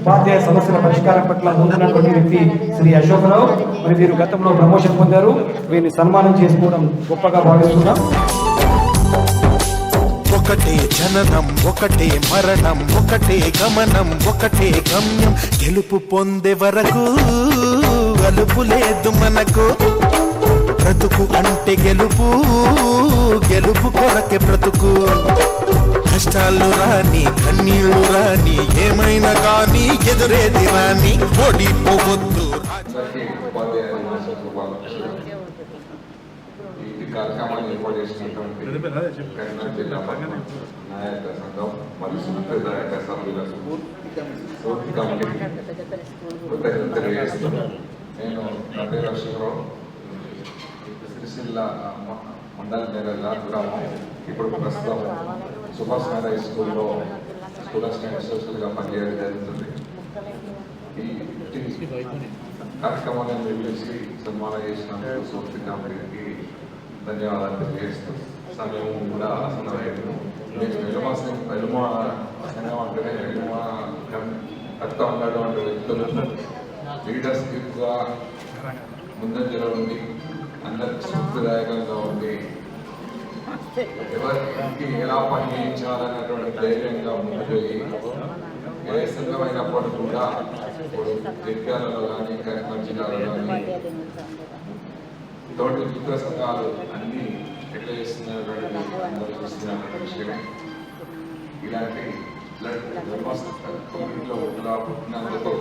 ఉపాధ్యాయ సమస్యల పరిష్కారం పట్ల ముందున్నటువంటి వ్యక్తి శ్రీ అశోకరావు. మరి వీరు గతంలో ప్రమోషన్ పొందారు. వీరిని సన్మానం చేసుకోవడం గొప్పగా భావిస్తున్నాం. ఒకటే జననం, ఒకటే మరణం, ఒకటే గమనం, ఒకటే గమ్యం. గెలుపు పొందే వరకు గలుపు లేదు మనకు. బ్రతుకు అంటే గెలుపు, గెలుపు కొరకే బ్రతుకు. కష్టాలు రాని, కన్నీళ్లు రాని, ఏమైనా కానీ ఎదురేది రాని, ఓడిపోవద్దు. కార్యక్రమాన్ని ఏర్పాటు చేసినటువంటి కరీంనగర్ జిల్లా నాయక సంఘం మరియు సాంప్రదాయక సభ్యుల పూర్తి కమిటీకి కృతజ్ఞతలు తెలియజేస్తున్నాను. నేను నా పేరు అశోకరావు, సిరిసిల్ల మండల నేరల గ్రామం. ఇప్పుడు ప్రస్తుతం సుభాష్ నగర్ హై స్కూల్లో స్కూల్ అసిస్టెంట్ అసోసియేట్గా పనిచేయడం జరుగుతుంది. ఈ కార్యక్రమాన్ని నిర్వహించి సన్మానం చేసినందుకు పూర్తి కమిటీకి ధన్యవాదాలు తెలియజేస్తూ సమయం కూడా ఆసనమైంది. వెలుమ సంఘం అంటేనే వెలుమ కర్త ఉన్నటువంటి వ్యక్తులు లీడర్స్ ఎక్కువ ముందంజలో ఉండి అందరికి స్ఫూర్తిదాయకంగా ఉండి ఎవరికి ఎలా పని చేయించాలనేటువంటి ధైర్యంగా ముందుకు ఏ సంఘమైనప్పుడు కూడా ఇప్పుడు జగిత్యాలలో కానీ కరీంనగర్ జిల్లాలో కానీ తోటి విద్యా సంఘాలు అన్ని ఎట్లా చేస్తున్నటువంటి అందరూ చూస్తున్నటువంటి విషయమే. ఇలాంటి కోవిడ్లో పుట్టినందుకు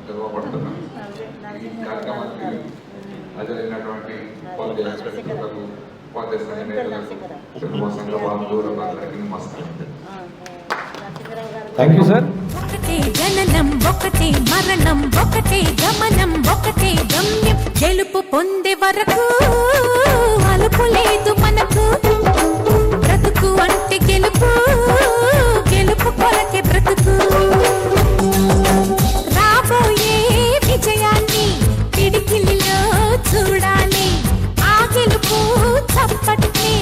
గర్వపడుతున్నాం. ఈ కార్యక్రమానికి హాజరైనటువంటి ఉపాధ్యాయులకు, ఉపాధ్యాయ సంఘ నేతలకు, తెలుగు సంఘ బాంధవులకు అందరికీ నమస్కారం. Thank you sir. ఒకటే జననం, ఒకటే మరణం, ఒకటే గమనం, ఒకటే గమ్యం. గెలుపు పొందే వరకు అలుపు లేదు మనకు. బ్రతుకు అంటే గెలుపు, గెలుపు కొరకే బ్రతుకు. రాబోయే విజయాన్ని పిడికిలిలో చూడాలి. ఆ గెలుపు చప్పట్ని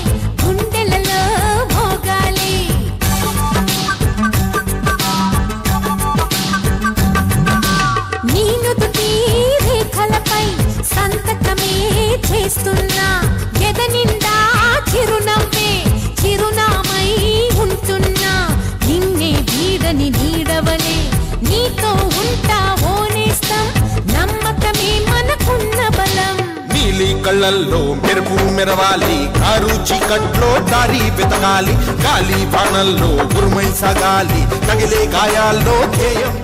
గుండెలలో మోగాలి. సంతకమే చేస్తున్నా ఎద నిండా చిరునవ్వే చిరునామై ఉంటున్నా. నిన్నే వీడని నీడవలే నీతో ఉంటా ఓనేస్తాం. నమ్మకమే మనకున్న బలం. నీలి కళ్ళల్లో మెరుపు మెరవాలి, కారు చీకట్లో దారి వెతకాలి. గాలి బాణల్లో గురుమై సాగాలి, తగిలే గాయాల్లో ధ్యేయం